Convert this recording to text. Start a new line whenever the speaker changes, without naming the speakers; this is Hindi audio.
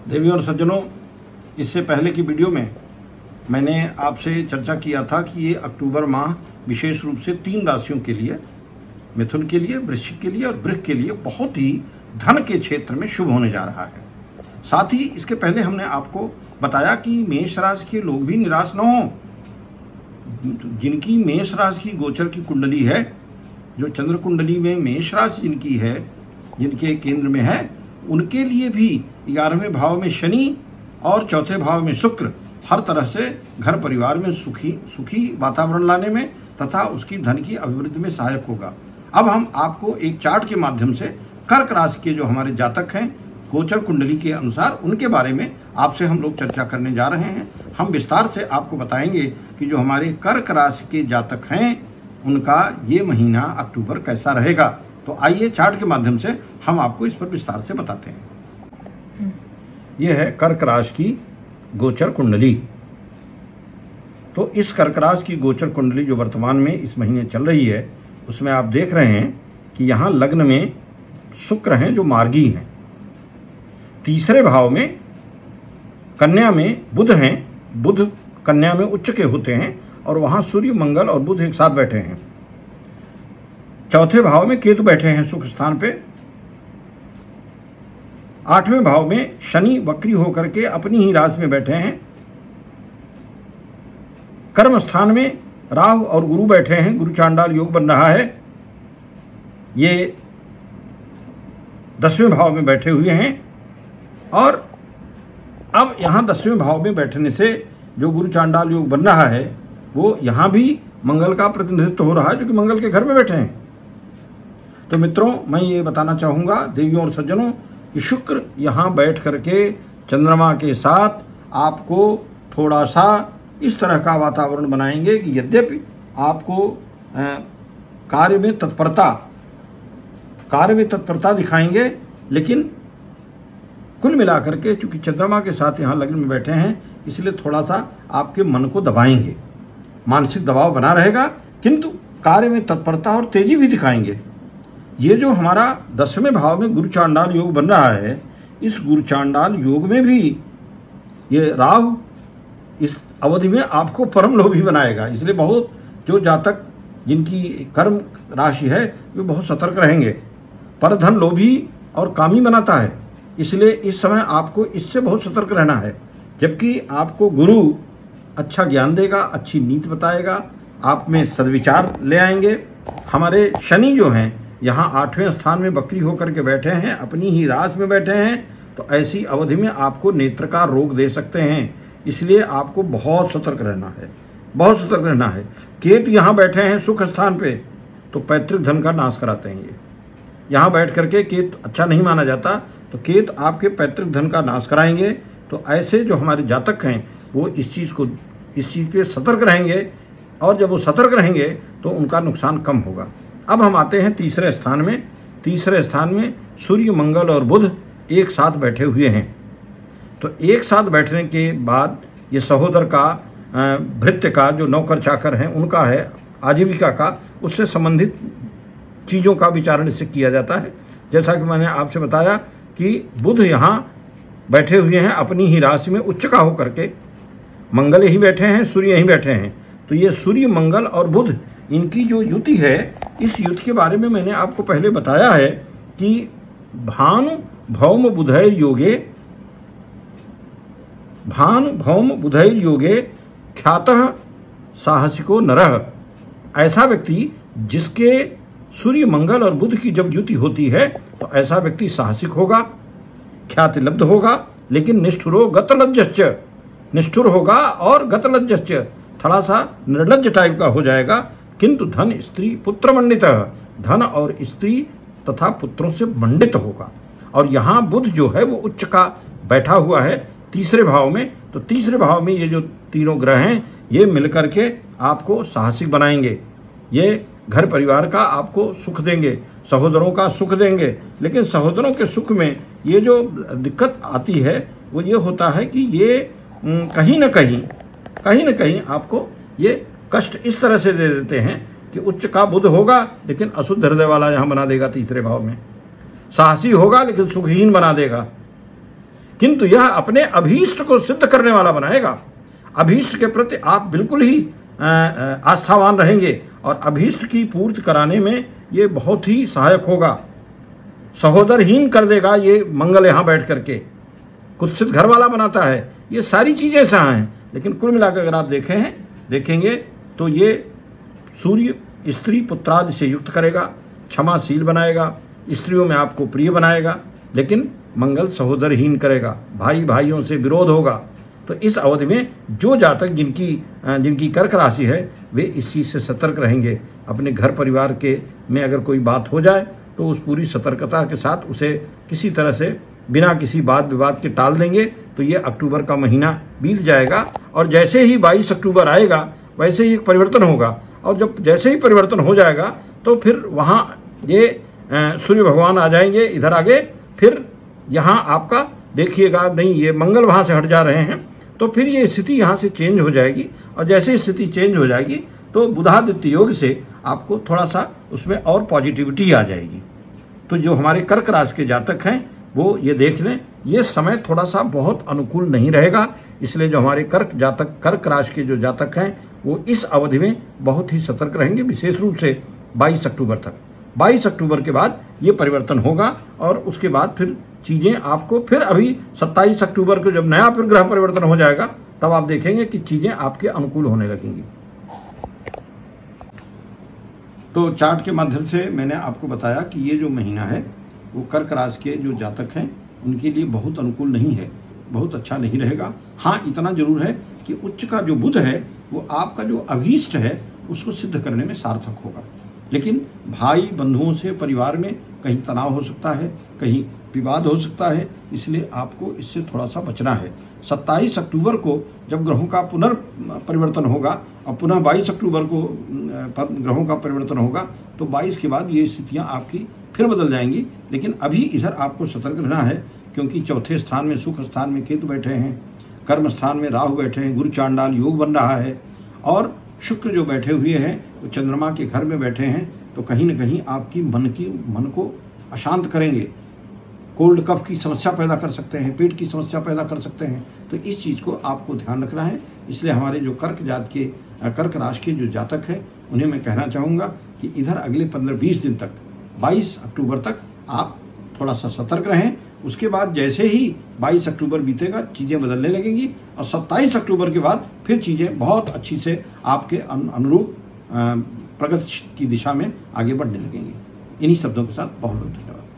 देवियों और सज्जनों, इससे पहले की वीडियो में मैंने आपसे चर्चा किया था कि ये अक्टूबर माह विशेष रूप से 3 राशियों के लिए, मिथुन के लिए, वृश्चिक के लिए और वृक के लिए बहुत ही धन के क्षेत्र में शुभ होने जा रहा है। साथ ही इसके पहले हमने आपको बताया कि मेष राशि के लोग भी निराश न हों। जिनकी मेष राशि की गोचर की कुंडली है, जो चंद्र कुंडली में मेष राशि जिनकी है, जिनके केंद्र में है, उनके लिए भी 11वें भाव में शनि और 4थे भाव में शुक्र हर तरह से घर परिवार में सुखी वातावरण लाने में तथा उसकी धन की अभिवृद्धि में सहायक होगा। अब हम आपको एक चार्ट के माध्यम से कर्क राशि के जो हमारे जातक हैं, गोचर कुंडली के अनुसार उनके बारे में आपसे हम लोग चर्चा करने जा रहे हैं। हम विस्तार से आपको बताएंगे कि जो हमारे कर्क राशि के जातक हैं उनका ये महीना अक्टूबर कैसा रहेगा। तो आइए चार्ट के माध्यम से हम आपको इस पर विस्तार से बताते हैं। यह है कर्क राशि की गोचर कुंडली। तो इस कर्क राशि की गोचर कुंडली जो वर्तमान में इस महीने चल रही है, उसमें आप देख रहे हैं कि यहां लग्न में शुक्र हैं जो मार्गी हैं, तीसरे भाव में कन्या में बुध हैं, बुध कन्या में उच्च के होते हैं और वहां सूर्य, मंगल और बुध एक साथ बैठे हैं। चौथे भाव में केतु बैठे हैं सुख स्थान पे। 8वें भाव में शनि वक्री होकर के अपनी ही राशि में बैठे हैं। कर्म स्थान में राहु और गुरु बैठे हैं, गुरु चांडाल योग बन रहा है। ये 10वें भाव में बैठे हुए हैं और अब यहां 10वें भाव में बैठने से जो गुरु चांडाल योग बन रहा है वो यहां भी मंगल का प्रतिनिधित्व हो रहा है, जो कि मंगल के घर में बैठे हैं। तो मित्रों, मैं ये बताना चाहूंगा देवियों और सज्जनों कि शुक्र यहां बैठ करके चंद्रमा के साथ आपको थोड़ा सा इस तरह का वातावरण बनाएंगे कि यद्यपि आपको कार्य में तत्परता दिखाएंगे, लेकिन कुल मिलाकर के चूंकि चंद्रमा के साथ यहां लग्न में बैठे हैं, इसलिए थोड़ा सा आपके मन को दबाएंगे, मानसिक दबाव बना रहेगा, किंतु कार्य में तत्परता और तेजी भी दिखाएंगे। ये जो हमारा 10वें भाव में गुरु चांडाल योग बन रहा है, इस गुरु चांडाल योग में भी ये राहु इस अवधि में आपको परम लोभी बनाएगा। इसलिए बहुत जो जातक जिनकी कर्म राशि है वे बहुत सतर्क रहेंगे। परधन लोभी और कामी बनाता है, इसलिए इस समय आपको इससे बहुत सतर्क रहना है। जबकि आपको गुरु अच्छा ज्ञान देगा, अच्छी नीति बताएगा, आप में सद्विचार ले आएंगे। हमारे शनि जो हैं यहाँ 8वें स्थान में वक्री होकर के बैठे हैं, अपनी ही राशि में बैठे हैं, तो ऐसी अवधि में आपको नेत्र का रोग दे सकते हैं। इसलिए आपको बहुत सतर्क रहना है, बहुत सतर्क रहना है। केतु यहाँ बैठे हैं सुख स्थान पे, तो पैतृक धन का नाश कराते हैं। ये यहाँ बैठ करके केतु अच्छा नहीं माना जाता, तो केतु आपके पैतृक धन का नाश कराएंगे। तो ऐसे जो हमारे जातक हैं वो इस चीज़ पे सतर्क रहेंगे, और जब वो सतर्क रहेंगे तो उनका नुकसान कम होगा। अब हम आते हैं तीसरे स्थान में। तीसरे स्थान में सूर्य, मंगल और बुध एक साथ बैठे हुए हैं। तो एक साथ बैठने के बाद ये सहोदर का, भृत्य का, जो नौकर चाकर हैं उनका है, आजीविका का, उससे संबंधित चीज़ों का विचारण इससे किया जाता है। जैसा कि मैंने आपसे बताया कि बुध यहाँ बैठे हुए हैं अपनी ही राशि में उच्च का होकर के, मंगल यहीं बैठे हैं, सूर्य यहीं बैठे हैं। तो ये सूर्य, मंगल और बुध, इनकी जो युति है, इस युति के बारे में मैंने आपको पहले बताया है कि भानु भौम बुधैर योगे ख्यातः साहसिको नरः। ऐसा व्यक्ति जिसके सूर्य, मंगल और बुध की जब युति होती है तो ऐसा व्यक्ति साहसिक होगा, ख्याति लब्ध होगा, लेकिन निष्ठुरो गतलज्जश्च, निष्ठुर होगा और गतलज्जश्च, थोड़ा सा निर्लज्ज टाइप का हो जाएगा। किंतु धन, स्त्री, पुत्र मंडित, धन और स्त्री तथा पुत्रों से मंडित होगा। और यहाँ बुध जो है वो उच्च का बैठा हुआ है तीसरे भाव में। तो तीसरे भाव में ये जो तीनों ग्रह हैं ये मिलकर के आपको साहसिक बनाएंगे, ये घर परिवार का आपको सुख देंगे, सहोदरों का सुख देंगे। लेकिन सहोदरों के सुख में ये जो दिक्कत आती है वो ये होता है कि ये कहीं न कहीं आपको ये कष्ट इस तरह से दे देते हैं कि उच्च का बुध होगा लेकिन अशुद्ध हृदय वाला यहाँ बना देगा तीसरे भाव में, साहसी होगा लेकिन सुखहीन बना देगा। किंतु यह अपने अभीष्ट को सिद्ध करने वाला बनाएगा। अभीष्ट के प्रति आप बिल्कुल ही आस्थावान रहेंगे और अभीष्ट की पूर्ति कराने में ये बहुत ही सहायक होगा। सहोदरहीन कर देगा ये मंगल यहाँ बैठ करके, कुत्सित घर वाला बनाता है। ये सारी चीजें सहा हैं, लेकिन कुल मिलाकर अगर आप देखेंगे तो ये सूर्य स्त्री पुत्रादि से युक्त करेगा, क्षमाशील बनाएगा, स्त्रियों में आपको प्रिय बनाएगा, लेकिन मंगल सहोदरहीन करेगा, भाई भाइयों से विरोध होगा। तो इस अवधि में जो जातक जिनकी कर्क राशि है वे इस चीज से सतर्क रहेंगे। अपने घर परिवार के में अगर कोई बात हो जाए तो उस पूरी सतर्कता के साथ उसे किसी तरह से बिना किसी वाद विवाद के टाल देंगे। तो ये अक्टूबर का महीना बीत जाएगा और जैसे ही 22 अक्टूबर आएगा वैसे ही एक परिवर्तन होगा, और जब जैसे ही परिवर्तन हो जाएगा तो फिर वहाँ ये सूर्य भगवान आ जाएंगे इधर आगे। फिर यहाँ आपका देखिएगा, नहीं ये मंगल वहाँ से हट जा रहे हैं, तो फिर ये स्थिति यहाँ से चेंज हो जाएगी। और जैसे स्थिति चेंज हो जाएगी तो बुधादित्य योग से आपको थोड़ा सा उसमें और पॉजिटिविटी आ जाएगी। तो जो हमारे कर्क राशि के जातक हैं वो ये देख लें, ये समय थोड़ा सा बहुत अनुकूल नहीं रहेगा। इसलिए जो हमारे कर्क राशि के जो जातक हैं वो इस अवधि में बहुत ही सतर्क रहेंगे, विशेष रूप से 22 अक्टूबर तक। 22 अक्टूबर के बाद ये परिवर्तन होगा और उसके बाद फिर चीजें आपको फिर अभी 27 अक्टूबर को जब नया फिर ग्रह परिवर्तन हो जाएगा तब आप देखेंगे कि चीजें आपके अनुकूल होने लगेंगी। तो चार्ट के माध्यम से मैंने आपको बताया कि ये जो महीना है वो कर्क राशि के जो जातक हैं उनके लिए बहुत अनुकूल नहीं है, बहुत अच्छा नहीं रहेगा। हाँ, इतना जरूर है कि उच्च का जो बुध है वो आपका जो अभीष्ट है उसको सिद्ध करने में सार्थक होगा। लेकिन भाई बंधुओं से परिवार में कहीं तनाव हो सकता है, कहीं विवाद हो सकता है, इसलिए आपको इससे थोड़ा सा बचना है। 27 अक्टूबर को जब ग्रहों का पुनर्परिवर्तन होगा और पुनः 22 अक्टूबर को ग्रहों का परिवर्तन होगा तो 22 के बाद ये स्थितियां आपकी फिर बदल जाएंगी। लेकिन अभी इधर आपको सतर्क रहना है, क्योंकि चौथे स्थान में सुख स्थान में केतु बैठे हैं, कर्म स्थान में राहु बैठे हैं, गुरु चांडाल योग बन रहा है, और शुक्र जो बैठे हुए हैं वो चंद्रमा के घर में बैठे हैं। तो कहीं न कहीं आपकी मन को अशांत करेंगे, कोल्ड कफ की समस्या पैदा कर सकते हैं, पेट की समस्या पैदा कर सकते हैं। तो इस चीज़ को आपको ध्यान रखना है। इसलिए हमारे जो कर्क राशि के जो जातक हैं उन्हें मैं कहना चाहूँगा कि इधर अगले 15-20 दिन तक 22 अक्टूबर तक आप थोड़ा सा सतर्क रहें। उसके बाद जैसे ही 22 अक्टूबर बीतेगा चीज़ें बदलने लगेंगी और 27 अक्टूबर के बाद फिर चीज़ें बहुत अच्छी से आपके अनुरूप प्रगति की दिशा में आगे बढ़ने लगेंगी। इन्हीं शब्दों के साथ बहुत बहुत धन्यवाद।